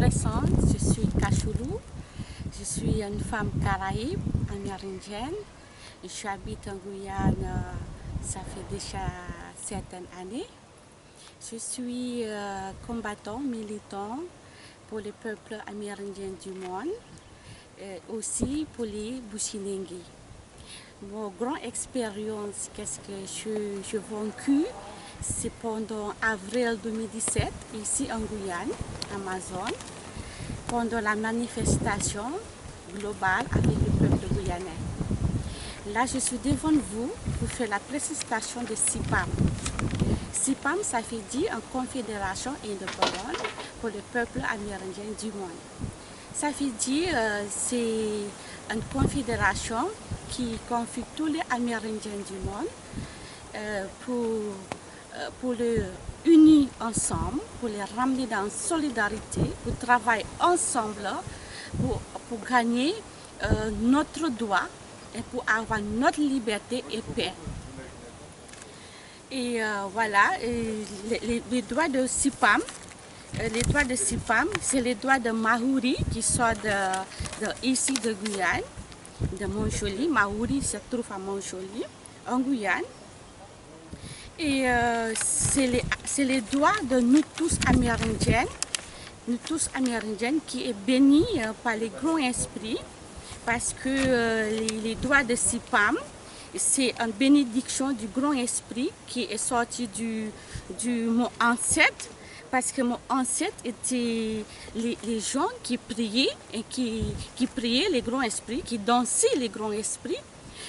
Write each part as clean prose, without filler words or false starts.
présente, je suis Kachuru, je suis une femme caraïbe, amérindienne. Je habite en Guyane, ça fait déjà certaines années. Je suis combattant, militant pour les peuples amérindiens du monde, et aussi pour les Bushinengi. Mon grande expérience, qu'est-ce que j'ai vécu, c'est pendant avril 2017, ici en Guyane, Amazon, pendant la manifestation globale avec le peuple guyanais. Là, je suis devant vous pour faire la présentation de CIPAM. CIPAM, ça veut dire une confédération indépendante pour le peuple amérindien du monde. Ça veut dire c'est une confédération qui confie tous les Amérindiens du monde pour les unir ensemble, pour les ramener dans la solidarité, pour travailler ensemble, pour gagner notre droit et pour avoir notre liberté et paix. Et voilà, les droits de CIPAM, c'est les droits de Mahouri qui sont ici de Guyane, de Montjoly. Mahouri se trouve à Montjoly, en Guyane. Et c'est les droits de nous tous amérindiens, qui est béni par les grands esprits, parce que les droits de CIPAM, c'est une bénédiction du grand esprit qui est sorti du mon ancêtre, parce que mon ancêtre était les gens qui priaient et qui priaient les grands esprits, qui dansaient les grands esprits.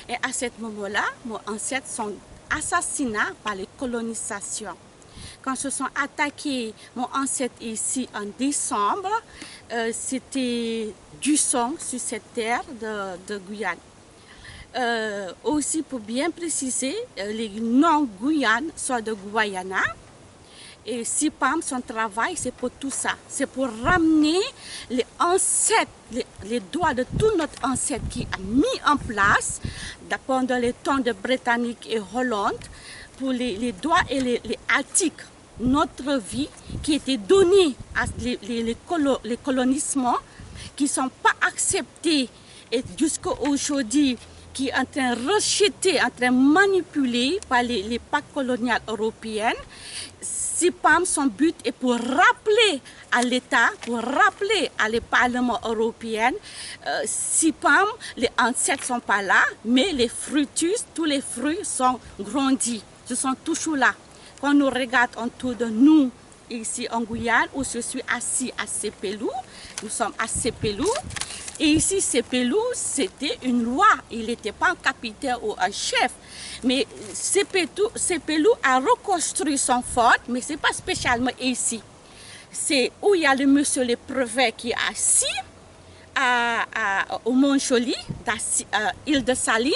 Et à ce moment-là, mon ancêtre sont assassinés par les colonisations. Quand se sont attaqués mon ancêtre ici en décembre, c'était du sang sur cette terre de Guyane. Aussi pour bien préciser, les noms Guyane sont de Guyana. Et CIPAM, son travail, c'est pour tout ça. C'est pour ramener les ancêtres, les droits de tout notre ancêtre qui a mis en place pendant les temps de Britannique et Hollande, pour les droits et les articles, notre vie qui était donnée à les colonisements qui ne sont pas acceptés et jusqu'à aujourd'hui qui est en train de rejeter, en train de manipuler par les pactes coloniales européennes. CIPAM, son but est pour rappeler à l'État, pour rappeler à les parlements européens, CIPAM, les ancêtres ne sont pas là, mais les fruitus, tous les fruits sont grandis, ils sont toujours là. Quand nous regardons autour de nous, ici en Guyane, où je suis assis à Sepelou, nous sommes à Sepelou. Et ici, Sepelou, c'était une loi. Il n'était pas un capitaine ou un chef. Mais Sepelou a reconstruit son fort, mais ce n'est pas spécialement ici. C'est où il y a le monsieur le préfet qui est assis au Montjoly, île de Saline,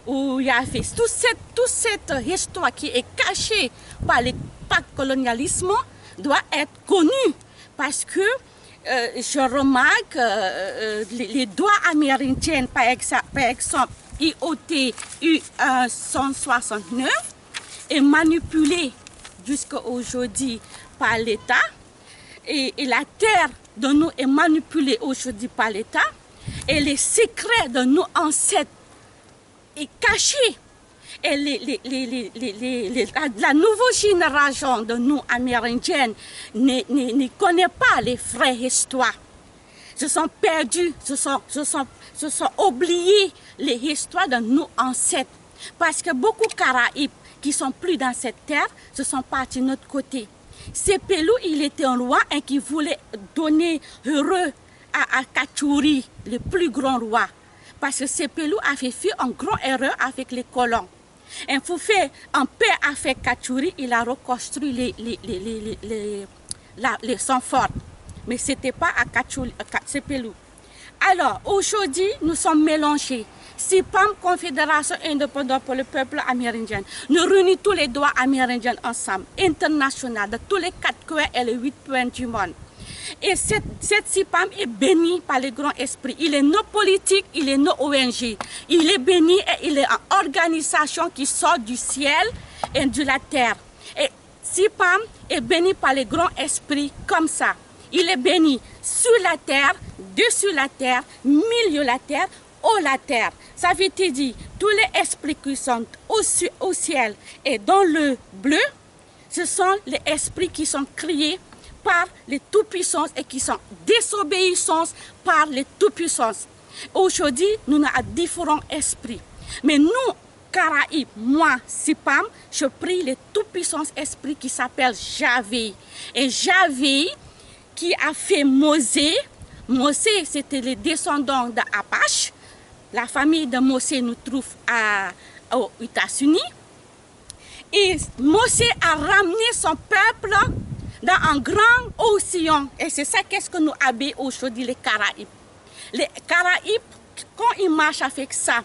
où il y a fait toute cette histoire qui est cachée par les pactes colonialisme doit être connue. Parce que je remarque les droits amérindiens, par exemple, IOT U169, est manipulé jusqu'à aujourd'hui par l'État. Et la terre de nous est manipulée aujourd'hui par l'État. Et les secrets de nos ancêtres est caché. Et la nouvelle génération de nous amérindiennes ne connaît pas les vraies histoires. Ils sont perdus, ils sont oubliés les histoires de nos ancêtres. Parce que beaucoup de Caraïbes qui sont plus dans cette terre, se sont partis de notre côté. Sepelou, il était un roi et qui voulait donner heureux à Kachuri, le plus grand roi. Parce que Sepelou avait fait une grande erreur avec les colons. Et pour faire en paix avec Kachuri, il a reconstruit son fort. Mais ce n'était pas à Sepelou. Alors, aujourd'hui, nous sommes mélangés. CIPAM, Confédération indépendante pour le peuple amérindien, nous réunit tous les droits amérindiens ensemble, international, de tous les 4 coins et les 8 points du monde. Et cette CIPAM est bénie par le grand esprit. Il est non politique, il est non ONG. Il est béni et il est une organisation qui sort du ciel et de la terre. Et CIPAM est béni par le grand esprit comme ça. Il est béni sur la terre, dessus la terre, milieu la terre, haut la terre. Ça veut dire, tous les esprits qui sont au ciel et dans le bleu, ce sont les esprits qui sont créés par les Tout-Puissants et qui sont désobéissants par les Tout-Puissants. Aujourd'hui, nous avons différents esprits. Mais nous, Caraïbes, moi, Sipam, je prie les Tout-Puissants esprits qui s'appellent Javé. Et Javé, qui a fait Mosée, Mosée, c'était les descendants d'Apache. La famille de Mosée nous trouve aux États-Unis. Et Mosée a ramené son peuple dans un grand océan. Et c'est ça qu'est-ce que nous avons aujourd'hui, les Caraïbes. Les Caraïbes, quand ils marchent avec ça,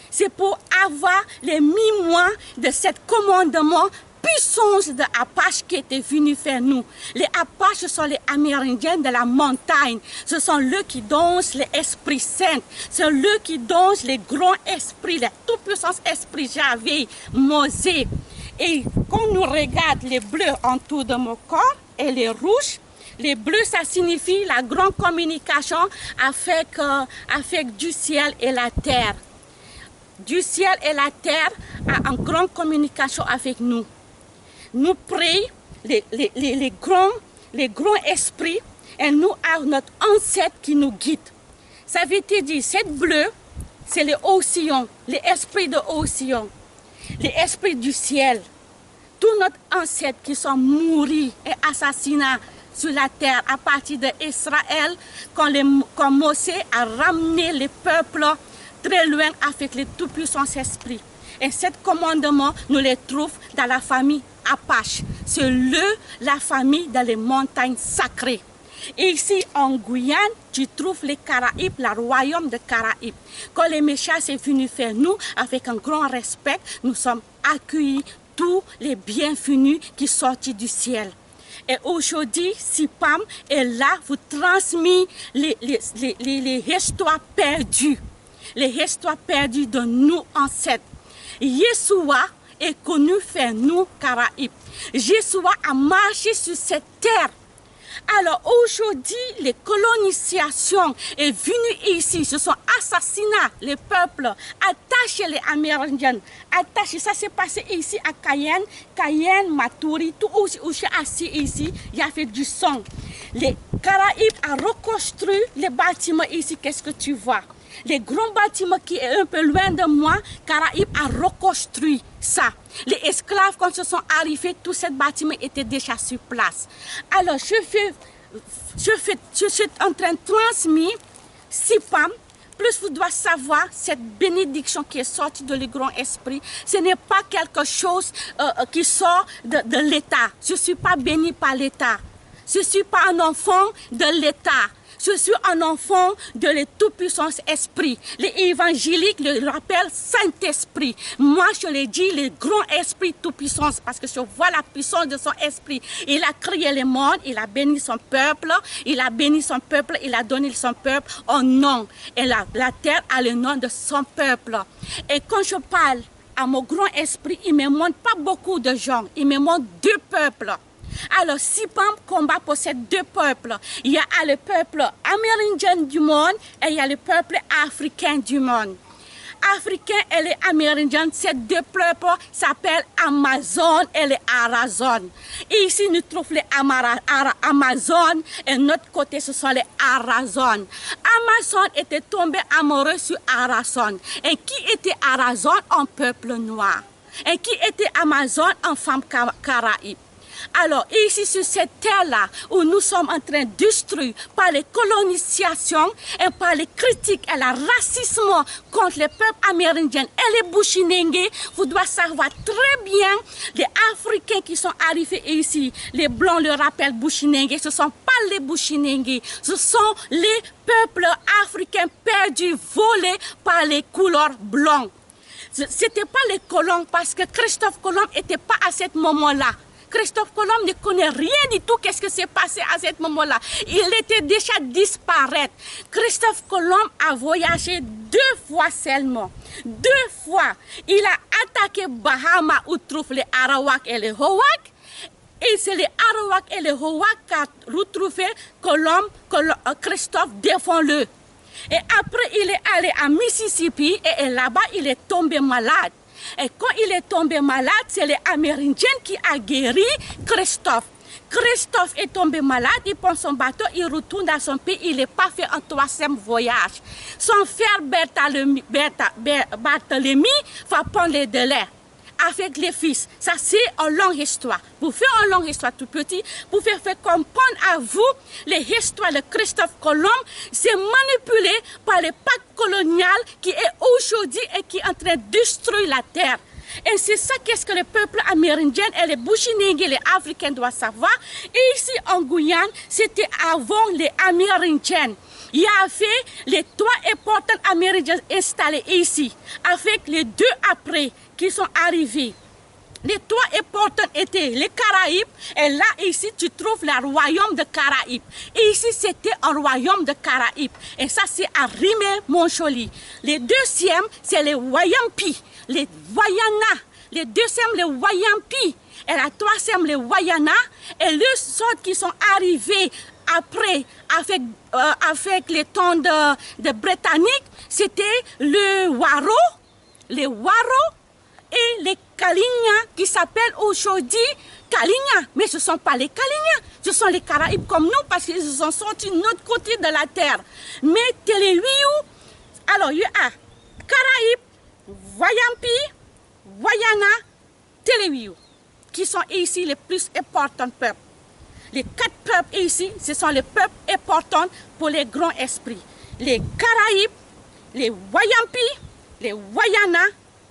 c'est pour avoir les mémoires de ce commandement puissance de Apache qui était venu faire nous. Les Apaches, ce sont les Amérindiens de la montagne. Ce sont eux qui dansent les esprits saints. C'est eux qui dansent les grands esprits, les tout-puissants esprits Javé, Mosée. Et quand nous regardons les bleus autour de mon corps et les rouges, les bleus, ça signifie la grande communication avec du ciel et la terre. Du ciel et la terre a une grande communication avec nous. Nous prions les grands esprits et nous avons notre ancêtre qui nous guide. Ça veut dire, cette bleue, c'est les océans, les esprits de l'océan, les esprits du ciel. Tous notre ancêtres qui sont morts et assassinés sur la terre à partir d'Israël, quand Mosée a ramené les peuples très loin avec les tout-puissants esprits. Et ce commandement, nous les trouvons dans la famille Apache. C'est la famille dans les montagnes sacrées. Et ici, en Guyane, tu trouves les Caraïbes, le royaume de Caraïbes. Quand les méchants sont venus faire nous, avec un grand respect, nous sommes accueillis tous les bienvenus qui sortent du ciel. Et aujourd'hui, Sipam est là, vous transmet les histoires perdues. Les histoires perdues de nos ancêtres. Yeshua est connu faire nous, Caraïbes. Yeshua a marché sur cette terre. Alors aujourd'hui, les colonisations est venue ici, se sont assassinés les peuples, attachés les Amérindiens, attachés. Ça s'est passé ici à Cayenne, Maturi, tout où je suis assis ici, il y avait du sang. Les Caraïbes ont reconstruit les bâtiments ici, qu'est-ce que tu vois? Les grands bâtiments qui est un peu loin de moi, Caraïbes a reconstruit ça. Les esclaves, quand ils sont arrivés, tous ces bâtiments étaient déjà sur place. Alors, je suis en train de transmettre Sipam. Plus vous devez savoir, cette bénédiction qui est sortie de le grand esprit, ce n'est pas quelque chose qui sort de l'État. Je ne suis pas béni par l'État. Je ne suis pas un enfant de l'État. Je suis un enfant de le tout-puissant esprit. Les évangéliques le rappellent Saint-Esprit. Moi, je le dis, le grand esprit tout-puissant, parce que je vois la puissance de son esprit. Il a créé le monde, il a béni son peuple, il a béni son peuple, il a donné son peuple un nom. Et la terre a le nom de son peuple. Et quand je parle à mon grand esprit, il ne me montre pas beaucoup de gens, il me montre deux peuples. Alors, Sipam combat pour ces deux peuples. Il y a le peuple amérindien du monde et il y a le peuple africain du monde. Africains et les Amérindiens, ces deux peuples s'appellent Amazon et les Arazon. Et ici, nous trouvons les Amazon et de notre côté, ce sont les Arazon. Amazon était tombé amoureux sur Arazon. Et qui était Arazon? Un peuple noir. Et qui était Amazon? Une femme Caraïbe. Alors, ici, sur cette terre-là, où nous sommes en train de détruire par les colonisations et par les critiques et le racisme contre les peuples amérindiens et les Bushinengue, vous devez savoir très bien, les Africains qui sont arrivés ici, les Blancs le rappellent Bushinengue, ce ne sont pas les Bushinengue, ce sont les peuples africains perdus, volés par les couleurs blancs. Ce n'était pas les colons, parce que Christophe Colomb n'était pas à ce moment-là. Christophe Colomb ne connaît rien du tout qu'est-ce qui s'est passé à ce moment-là. Il était déjà disparu. Christophe Colomb a voyagé 2 fois seulement. 2 fois. Il a attaqué Bahama où trouvent les Arawak et les Howak. Et c'est les Arawak et les Howak qui ont retrouvé Colomb, Christophe, défend-le. Et après, il est allé à Mississippi et là-bas, il est tombé malade. Et quand il est tombé malade, c'est les Amérindiens qui ont guéri Christophe. Christophe est tombé malade, il prend son bateau, il retourne dans son pays, il n'est pas fait un 3e voyage. Son frère Barthélemy va prendre les délais avec les fils. Ça, c'est une longue histoire. Pour faire une longue histoire tout petit, pour faire comprendre à vous les histoires de Christophe Colomb, c'est manipulé par le pacte colonial qui est aujourd'hui et qui est en train de détruire la terre. Et c'est ça qu'est-ce que le peuple amérindien et les Bushinengue, les Africains doivent savoir. Et ici en Guyane, c'était avant les Amérindiens. Il y avait les 3 importants Amérindiens installés ici, avec les 2 après qui sont arrivés. Les 3 importants étaient les Caraïbes, et là, ici, tu trouves le royaume de Caraïbes. Et ici, c'était un royaume de Caraïbes. Et ça, c'est à Rimé-Montjoly. Les 2e, c'est les Wayampi, les Wayana. Les 2e, les Wayampi. Et la 3e, les Wayana. Et les autres qui sont arrivés après, avec les temps de Britanniques, c'était le Waro, les Waro et les Kaligna, qui s'appellent aujourd'hui Kaligna. Mais ce ne sont pas les Kaligna, ce sont les Caraïbes comme nous, parce qu'ils se sont sortis de notre côté de la terre. Mais Téléwiou, alors il y a Caraïbes, Wayampi, Wayana, Téléwiou, qui sont ici les plus importants peuples. Les 4 peuples ici, ce sont les peuples importants pour les grands esprits. Les Caraïbes, les Wayampi, les Wayana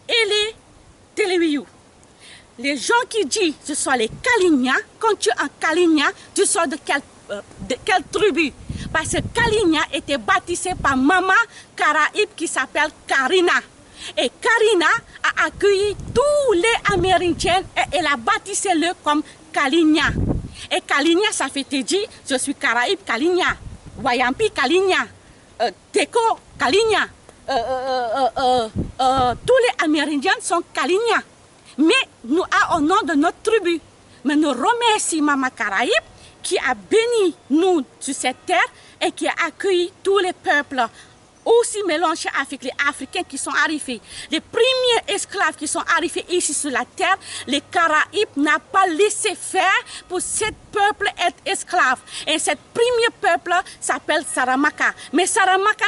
et les Téléwiou. Les gens qui disent ce sont les Kaligna, quand tu es en Kaligna, tu sors de quelle tribu? Parce que Kaligna était baptisé par maman Caraïbe qui s'appelle Karina. Et Karina a accueilli tous les Amérindiens et elle a baptisé le comme Kaligna. Et Kaligna, ça fait te dire, je suis Caraïbe Kaligna, Wayampi Kaligna, Teko Kaligna, tous les Amérindiens sont Kaligna. Mais nous avons au nom de notre tribu. Mais nous remercions Maman Caraïbe qui a béni nous sur cette terre et qui a accueilli tous les peuples aussi mélangés avec les Africains qui sont arrivés. Les premiers esclaves qui sont arrivés ici sur la terre, les Caraïbes n'ont pas laissé faire pour ce peuple être esclave. Et ce premier peuple s'appelle Saramaka. Mais Saramaka,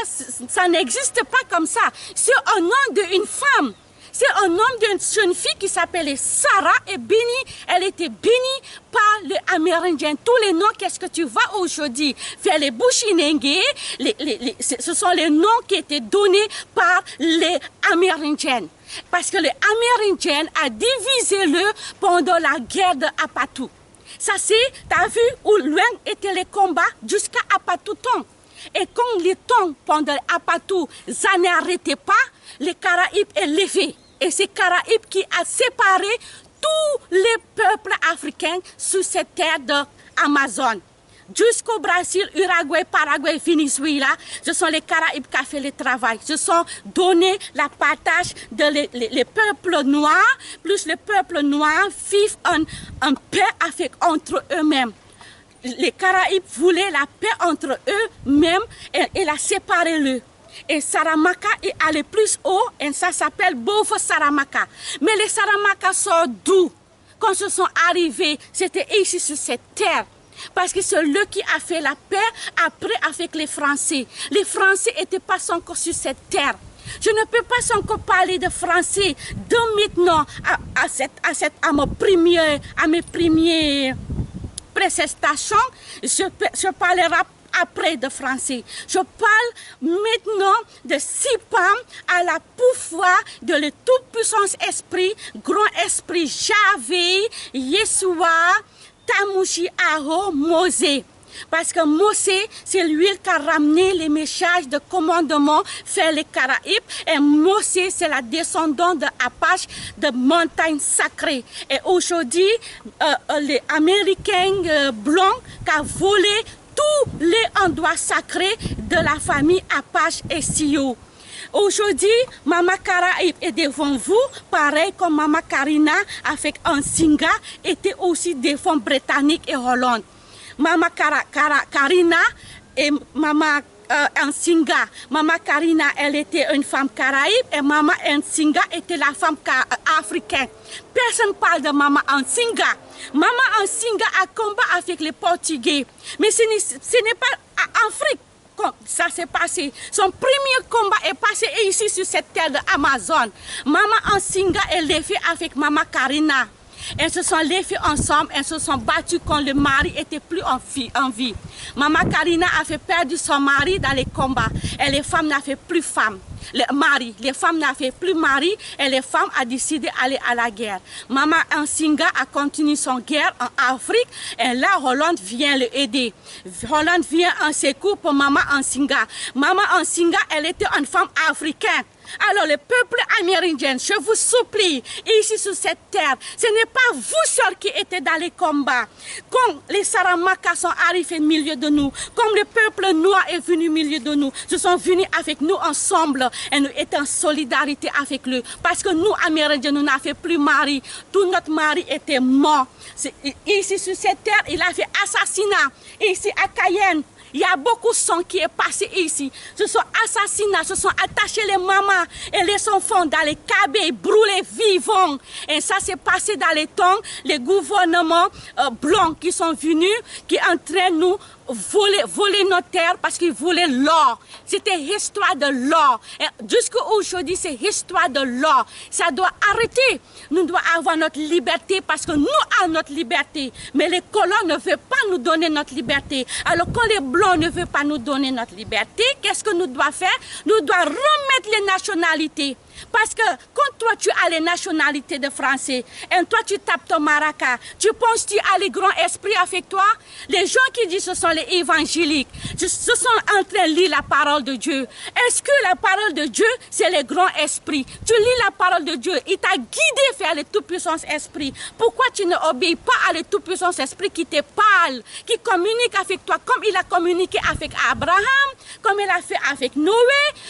ça n'existe pas comme ça. C'est un nom d'une femme. C'est un nom d'une jeune fille qui s'appelait Sarah et bénie. Elle était bénie par les Amérindiens. Tous les noms, qu'est-ce que tu vois aujourd'hui vers les Bushinengue, ce sont les noms qui étaient donnés par les Amérindiens. Parce que les Amérindiens ont divisé le pendant la guerre de Apatou. Ça c'est, tu as vu où loin étaient les combats jusqu'à Apatouton. Et quand les temps pendant Apatou, ça n'arrêtait pas, les Caraïbes est levé. Et c'est Caraïbes qui a séparé tous les peuples africains sur cette terre d'Amazon. Jusqu'au Brésil, Uruguay, Paraguay, Venezuela, ce sont les Caraïbes qui ont fait le travail. Ce sont donné la partage de les peuples noirs, plus les peuples noirs vivent en paix avec, entre eux-mêmes. Les Caraïbes voulaient la paix entre eux-mêmes et il a séparé le. Et Saramaka est allé plus haut et ça s'appelle Bofo Saramaka. Mais les Saramaka sont doux. Quand ils sont arrivés, c'était ici sur cette terre. Parce que c'est lui qui a fait la paix après avec les Français. Les Français n'étaient pas encore sur cette terre. Je ne peux pas encore parler de français de maintenant à mes premières prestations. Je parlerai après de français. Je parle maintenant de Sipam à la pouvoir de le tout-puissant esprit, grand esprit Javé, Yeshua, Tamushi Aho, Mosé. Parce que Mosé, c'est lui qui a ramené les messages de commandement vers les Caraïbes. Et Mosé, c'est la descendante de Apache, de montagnes sacrées. Et aujourd'hui, les Américains blancs qui ont volé tous les endroits sacrés de la famille Apache et Sioux. Aujourd'hui, Mama Caraïbe est devant vous, pareil comme Mama Karina avec Ansinga était aussi devant Britannique et Hollande. Mama Karina et Mama Ansinga. Mama Karina, elle était une femme caraïbe et Mama Ansinga était la femme africaine. Personne ne parle de Mama Ansinga. Mama Ansinga a combattu avec les Portugais. Mais ce n'est pas en Afrique. Ça s'est passé. Son premier combat est passé ici sur cette terre de Amazon. Mama Ansinga est levée avec Mama Karina. Elles se sont levées ensemble, elles se sont battues quand le mari était plus en vie. Mama Karina a fait perdre son mari dans les combats et les femmes n'avaient plus femme. Les femmes n'avaient plus mari et les femmes ont décidé d'aller à la guerre. Mama Ansinga a continué son guerre en Afrique et là Hollande vient l'aider. Hollande vient en secours pour Mama Ansinga. Mama Ansinga, elle était une femme africaine. Alors le peuple amérindien, je vous supplie, ici sur cette terre, ce n'est pas vous seuls qui étiez dans les combats. Quand les Saramaka sont arrivés au milieu de nous, comme le peuple noir est venu au milieu de nous, ils sont venus avec nous ensemble et nous étions en solidarité avec eux. Parce que nous, Amérindiens, nous n'avions plus mari. Tout notre mari était mort. Ici sur cette terre, il a fait assassinat. Ici à Cayenne. Il y a beaucoup de sang qui est passé ici. Ce sont assassinats, ce sont attachés les mamans et les enfants dans les cabets, brûlés vivants. Et ça s'est passé dans les temps, les gouvernements blancs qui sont venus, qui entraînent nous voler nos terres parce qu'ils voulaient l'or. C'était l'histoire de l'or. Jusqu'à aujourd'hui, c'est l'histoire de l'or. Ça doit arrêter. Nous devons avoir notre liberté parce que nous avons notre liberté. Mais les colons ne veulent pas nous donner notre liberté. Alors quand les blancs ne veulent pas nous donner notre liberté, qu'est-ce que nous devons faire? Nous devons remettre les nationalités. Parce que quand toi tu as les nationalités de français et toi tu tapes ton maraca, tu penses que tu as les grands esprits avec toi? Les gens qui disent ce sont les évangéliques, ce sont en train de lire la parole de Dieu. Est-ce que la parole de Dieu c'est les grands esprits? Tu lis la parole de Dieu, il t'a guidé vers le tout-puissant esprit. Pourquoi tu n'obéis pas à le tout-puissant esprit qui te parle, qui communique avec toi comme il a communiqué avec Abraham, comme il a fait avec Noé?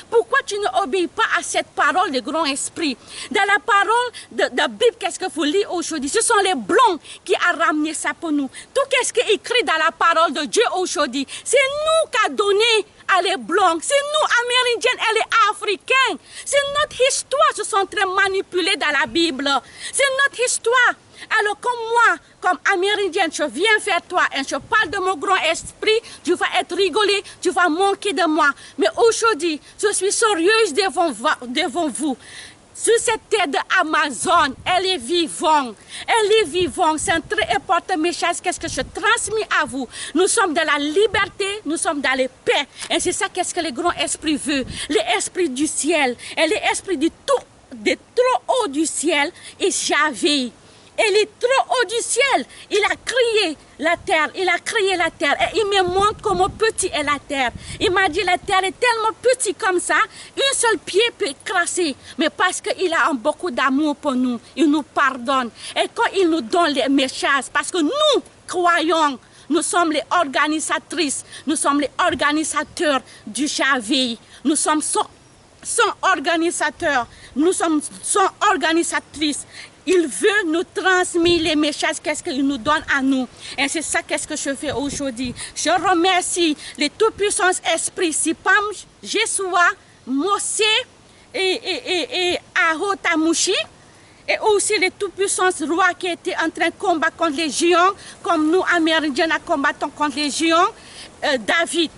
Pourquoi tu n'obéis pas à cette parole de grand esprit? Dans la parole de la Bible, qu'est-ce que vous lisez aujourd'hui? Ce sont les blancs qui ont ramené ça pour nous. Tout ce qui est écrit dans la parole de Dieu aujourd'hui, c'est nous qui avons donné à les blancs. C'est nous, Amérindiens et les Africains. C'est notre histoire. Ils sont très manipulés dans la Bible. C'est notre histoire. Alors comme moi, comme Amérindienne, je viens vers toi et je parle de mon grand esprit, tu vas être rigolé, tu vas manquer de moi. Mais aujourd'hui, je suis sérieuse devant vous. Sur cette terre d'Amazon, elle est vivante. Elle est vivante. C'est un très important message. Qu'est-ce que je transmets à vous? Nous sommes dans la liberté, nous sommes dans la paix. Et c'est ça qu'est-ce que le grand esprit veut. L'esprit du ciel et l'esprit de trop haut du ciel est Javé. Il est trop haut du ciel. Il a créé la terre. Il a créé la terre. Et il me montre comment petit est la terre. Il m'a dit la terre est tellement petite comme ça. Un seul pied peut écraser. Mais parce qu'il a beaucoup d'amour pour nous. Il nous pardonne. Et quand il nous donne les messages, parce que nous croyons, nous sommes les organisatrices. Nous sommes les organisateurs du Javé. Nous sommes son organisateurs. Nous sommes son organisatrices. Il veut nous transmettre les messages, qu'est-ce qu'il nous donne à nous. Et c'est ça qu'est-ce que je fais aujourd'hui. Je remercie les tout-puissants esprits Sipam, Jesua, Mosé et Ahotamouchi. Et aussi les tout-puissants rois qui étaient en train de combattre contre les géants, comme nous, Amérindiens, combattons contre les géants, David.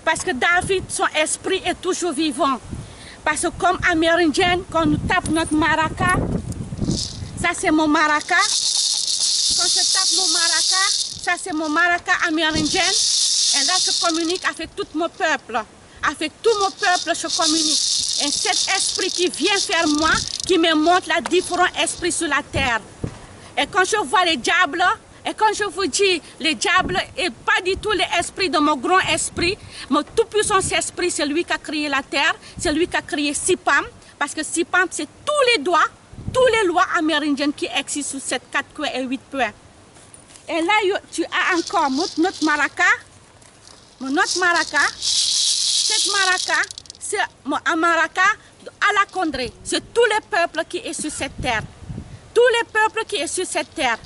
Parce que David, son esprit est toujours vivant. Parce que comme Amérindiens, quand nous tapons notre maraca, ça c'est mon maraca. Quand je tape mon maraca, ça c'est mon maraca amérindien. Et là je communique avec tout mon peuple. Avec tout mon peuple je communique. Et cet esprit qui vient vers moi, qui me montre les différents esprits sur la terre. Et quand je vois les diables, et quand je vous dis les diables, et pas du tout l'esprit de mon grand esprit, mon tout-puissant esprit, c'est lui qui a créé la terre, c'est lui qui a créé Sipam. Parce que Sipam c'est tous les doigts. Toutes les lois amérindiennes qui existent sur cette 4 points et 8 points. Et là, tu as encore notre maraca. Notre maraca. Cette maraca, c'est Amaraka, Alakondré. C'est tous les peuples qui sont sur cette terre. Tous les peuples qui sont sur cette terre.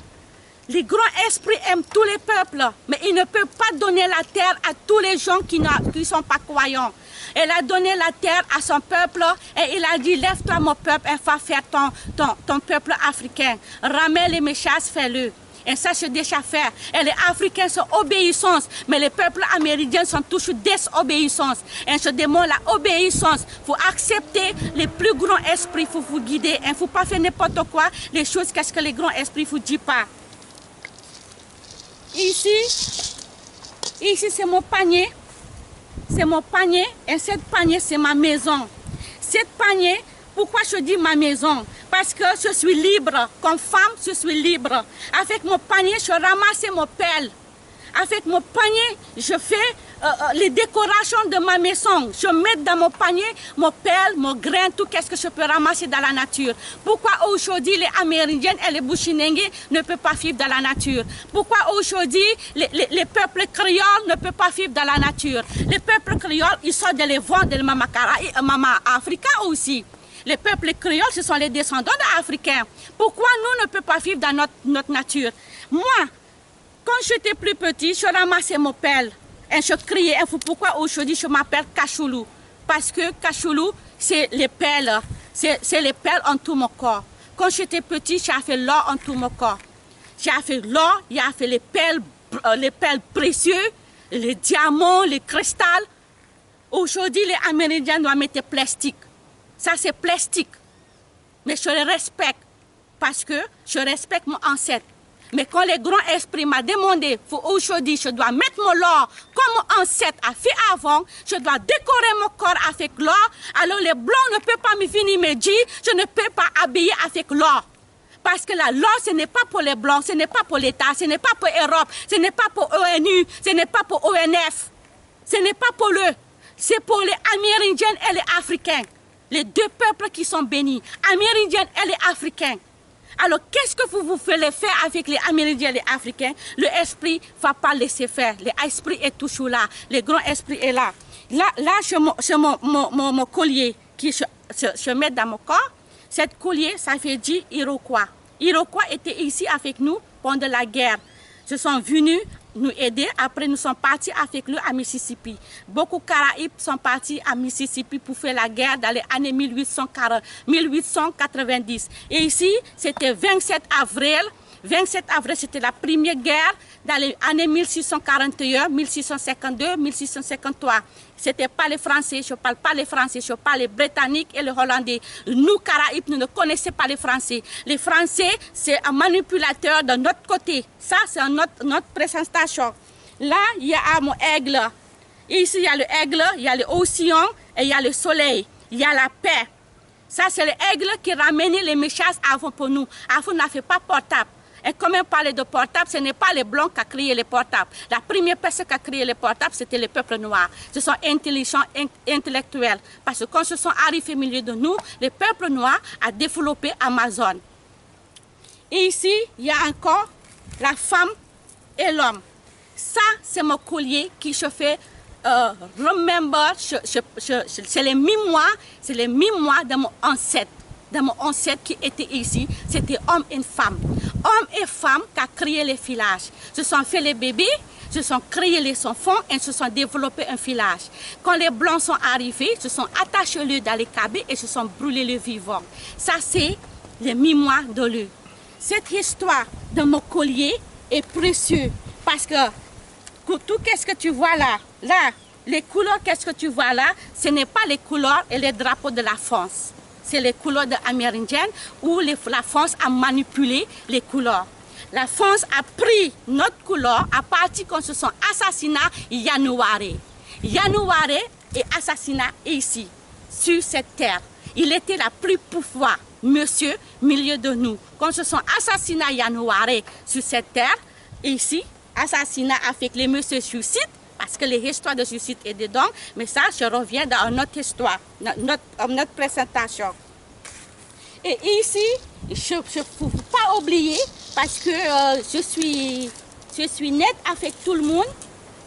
Les grands esprits aiment tous les peuples, mais ils ne peuvent pas donner la terre à tous les gens qui ne sont pas croyants. Elle a donné la terre à son peuple et il a dit, lève-toi mon peuple et va faire ton peuple africain. Ramène les méchants, fais-le. Et ça, c'est déjà fait. Et les Africains sont obéissants, mais les peuples amérindiens sont toujours désobéissants. Et je demande la obéissance. Il faut accepter les plus grands esprits, il faut vous guider. Il ne faut pas faire n'importe quoi, les choses qu'est-ce que les grands esprits ne vous disent pas. Ici c'est mon panier. C'est mon panier et cette panier, c'est ma maison. Cette panier, pourquoi je dis ma maison? Parce que je suis libre. Comme femme, je suis libre. Avec mon panier, je ramasse mon pelle. Avec mon panier, je fais les décorations de ma maison. Je mets dans mon panier mon pelle, mon grain, tout ce que je peux ramasser dans la nature. Pourquoi aujourd'hui les Amérindiennes et les Bushinengue ne peuvent pas vivre dans la nature? Pourquoi aujourd'hui les peuples créoles ne peuvent pas vivre dans la nature? Les peuples créoles, ils sont dans les vents de Mamakara et Mama Africa aussi. Les peuples créoles, ce sont les descendants d'Africains. Pourquoi nous ne pouvons pas vivre dans notre nature? Moi, quand j'étais plus petit, je ramassais mon pelle et je criais. Pourquoi aujourd'hui je m'appelle Kachoulou? Parce que Kachoulou, c'est les pelles. C'est les pelles en tout mon corps. Quand j'étais petit, j'ai fait l'or en tout mon corps. J'ai fait l'or, il y a fait les pelles précieuses, les diamants, les cristals. Aujourd'hui, les Amérindiens doivent mettre plastique. Ça, c'est plastique. Mais je le respecte parce que je respecte mon ancêtre. Mais quand les grands esprits m'ont demandé, aujourd'hui, je dois mettre mon l'or comme mon ancêtre a fait avant, je dois décorer mon corps avec l'or, alors les blancs ne peuvent pas me venir me dire, je ne peux pas habiller avec l'or. Parce que l'or, ce n'est pas pour les blancs, ce n'est pas pour l'État, ce n'est pas pour l'Europe, ce n'est pas pour ONU, ce n'est pas pour ONF, ce n'est pas pour eux, c'est pour les Amérindiens et les Africains. Les deux peuples qui sont bénis, Amérindiens et les Africains. Alors, qu'est-ce que vous voulez faire avec les Amérindiens et les Africains? Le esprit ne va pas laisser faire. L'esprit est toujours là. Le grand esprit est là. Là c'est mon collier que je mets dans mon corps. Cet collier, ça fait dire Iroquois. Iroquois étaient ici avec nous pendant la guerre. Ils sont venus nous aider. Après, nous sommes partis avec eux à Mississippi. Beaucoup de Caraïbes sont partis à Mississippi pour faire la guerre dans les années 1890. Et ici, c'était 27 avril. 27 avril, c'était la première guerre dans les années 1641, 1652, 1653. Ce n'était pas les Français, je ne parle pas les Français, je parle les Britanniques et les Hollandais. Nous, Caraïbes, nous ne connaissons pas les Français. Les Français, c'est un manipulateur de notre côté. Ça, c'est notre présentation. Là, il y a mon aigle. Et ici, il y a le aigle, il y a l'océan et il y a le soleil. Il y a la paix. Ça, c'est l'aigle qui ramenait les méchants avant pour nous. Avant, on n'a fait pas portable. Et quand on parle de portable, ce n'est pas les blancs qui ont créé les portables. La première personne qui a créé les portables, c'était les peuples noirs. Ce sont intelligents, intellectuels. Parce que quand ils sont arrivés au milieu de nous, les peuples noirs ont développé Amazon. Et ici, il y a encore la femme et l'homme. Ça, c'est mon collier qui je fais remember. C'est les mémoires de mon ancêtre. De mon ancêtre qui était ici, c'était homme et femme. Hommes et femmes qui ont créé les villages. Ils se sont fait les bébés, ils se sont créés les enfants et se sont développés un village. Quand les blancs sont arrivés, ils se sont attachés le dans les cabines et se sont brûlés le vivant. Ça, c'est les mémoires de lui. Cette histoire de mon collier est précieuse parce que tout ce que tu vois là, les couleurs, qu'est-ce que tu vois là, ce n'est pas les couleurs et les drapeaux de la France. C'est les couleurs amérindiennes où la France a manipulé les couleurs. La France a pris notre couleur à partir quand ce sont assassinats Yanouare. Yanouare est assassiné ici, sur cette terre. Il était la plus pouvoir, monsieur, milieu de nous. Quand ce sont assassinats Yanouare sur cette terre, ici, assassinat avec les messieurs suicides, parce que l'histoire de suicide est dedans, mais ça, je reviens dans notre histoire, notre présentation. Et ici, je ne peux pas oublier, parce que je suis nette avec tout le monde.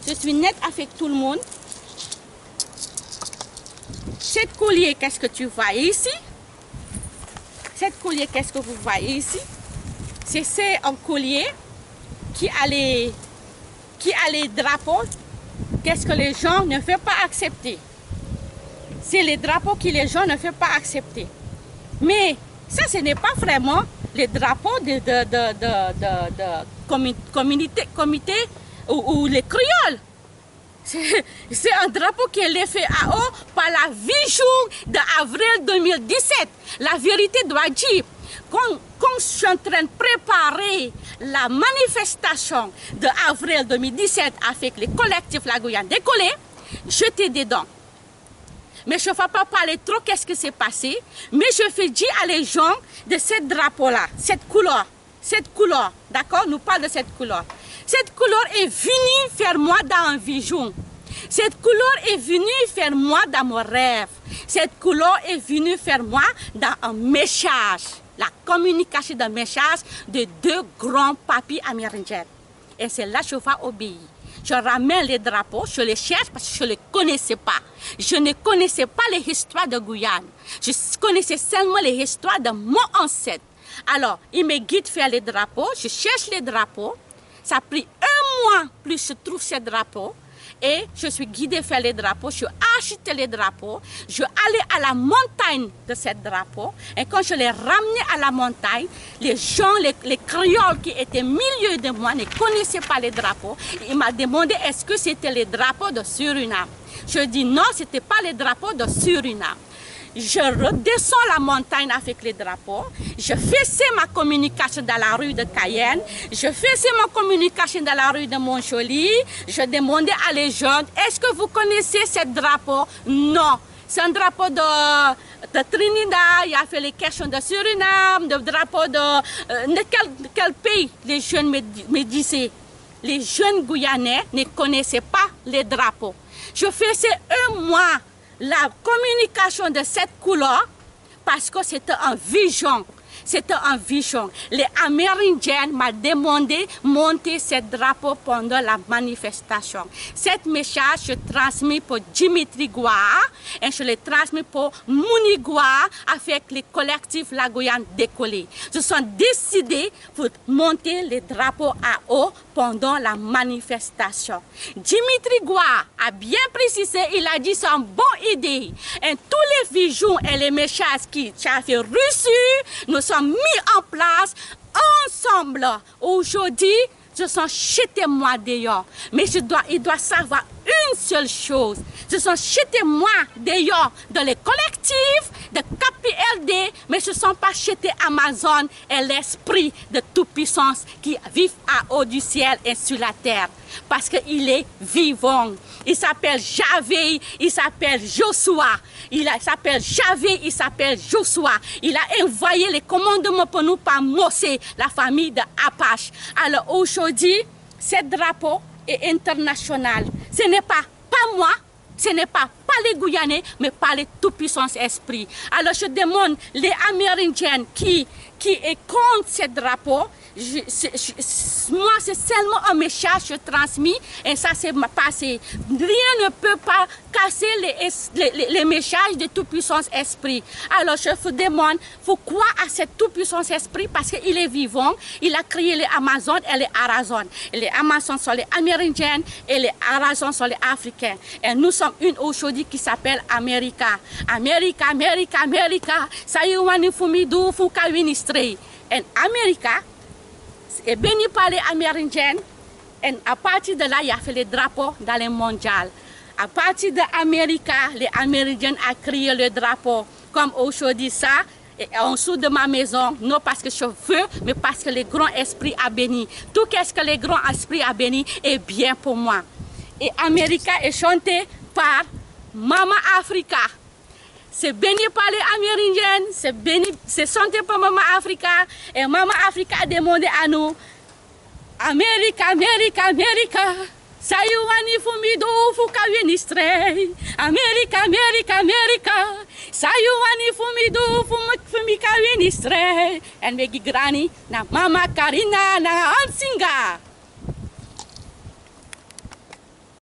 Je suis nette avec tout le monde. Cette collier, qu'est-ce que tu vois ici? Cette collier, qu'est-ce que vous voyez ici? C'est un collier qui a les drapeaux. Qu'est-ce que les gens ne veulent pas accepter? C'est les drapeaux que les gens ne veulent pas accepter. Mais ça, ce n'est pas vraiment les drapeaux de comité ou les créoles. C'est un drapeau qui est fait à eau par la Vision d'avril 2017. La vérité doit dire, quand je suis en train de préparer la manifestation d'avril 2017 avec les collectifs La Guyane décollée, j'étais dedans. Mais je ne vais pas parler trop qu'est-ce qui s'est passé, mais je fais dire à les gens de ce drapeau-là, cette couleur, d'accord? Nous parlons de cette couleur. Cette couleur est venue faire moi dans un vision. Cette couleur est venue faire moi dans mon rêve. Cette couleur est venue faire moi dans un message. La communication d'un message de deux grands papis amérindiens. Et c'est là que je vais obéir. Je ramène les drapeaux, je les cherche parce que je ne les connaissais pas. Je ne connaissais pas les histoires de Guyane. Je connaissais seulement les histoires de mon ancêtre. Alors, il me guide faire les drapeaux, je cherche les drapeaux. Ça a pris 1 mois plus je trouve ces drapeaux. Et je suis guidée faire les drapeaux, je achète les drapeaux, je allais à la montagne de ces drapeaux. Et quand je les ramenais à la montagne, les gens, les créoles qui étaient au milieu de moi ne connaissaient pas les drapeaux. Ils m'ont demandé est-ce que c'était les drapeaux de Suriname. Je dis non, ce n'était pas les drapeaux de Suriname. Je redescends la montagne avec les drapeaux, je faisais ma communication dans la rue de Cayenne, je faisais ma communication dans la rue de Montjoly, je demandais à les jeunes, est-ce que vous connaissez ce drapeau? Non, c'est un drapeau de Trinidad, il a fait les questions de Suriname, de drapeau de quel pays? Les jeunes me disaient, les jeunes Guyanais ne connaissaient pas les drapeaux. Je faisais 1 mois la communication de cette couleur parce que c'était un vision. C'était un vision. Les Amérindiens m'ont demandé de monter ce drapeau pendant la manifestation. Cet message, je transmets pour Dimitri Gouard et je le transmets pour Mouni Gouard avec les collectifs La Guyane décollée. Ils sont décidés pour monter les drapeaux à eau pendant la manifestation. Dimitri Gouard a bien précisé, il a dit c'est une bonne idée. Et tous les visions et les messages qui avaient reçus, nous sommes mis en place ensemble. Aujourd'hui, je sens jeter moi dehors. Mais il doit savoir une seule chose. Je sens jeter moi dehors dans les collectifs de KPLD, mais je ne sens pas jeter Amazon et l'esprit de toute puissance qui vit à haut du ciel et sur la terre. Parce qu'il est vivant. Il s'appelle Javé, il s'appelle Joshua. Il s'appelle Javé, il s'appelle Joshua. Il a envoyé les commandements pour nous par Mossé, la famille de Apache. Alors aujourd'hui, ce drapeau est international. Ce n'est pas moi, ce n'est pas les Guyanais, mais par les tout-puissants esprits. Alors je demande les Amérindiens qui est contre ce drapeau. Moi, c'est seulement un message que je transmis et ça s'est passé. Rien ne peut pas casser les messages de tout-puissant esprit. Alors je vous demande, pourquoi à ce tout-puissant esprit? Parce qu'il est vivant, il a créé les Amazones et les Arazones. Et les Amazones sont les Amérindiennes et les Arazones sont les Africains. Et nous sommes une aujourd'hui qui s'appelle America. America, America, America. Sayuwani fumidu fukawinistri. Et America est béni par les Amérindiens. Et à partir de là, il a fait les drapeaux dans les mondiales. À partir de l'Amérique, les Amérindiens ont créé le drapeau. Comme aujourd'hui ça, et en dessous de ma maison, non parce que je veux, mais parce que le grand esprit a béni. Tout ce que le grand esprit a béni est bien pour moi. Et America est chanté par Mama Africa. C'est béni par les Amérindiens, c'est chanté par Mama Africa. Et Mama Africa a demandé à nous, America, America, America, sayuwani fumidu fukawinistre. America, America, America, sayuwani fumidu fumikawinistre. En we gigrani na Mama Karina na Ansinga.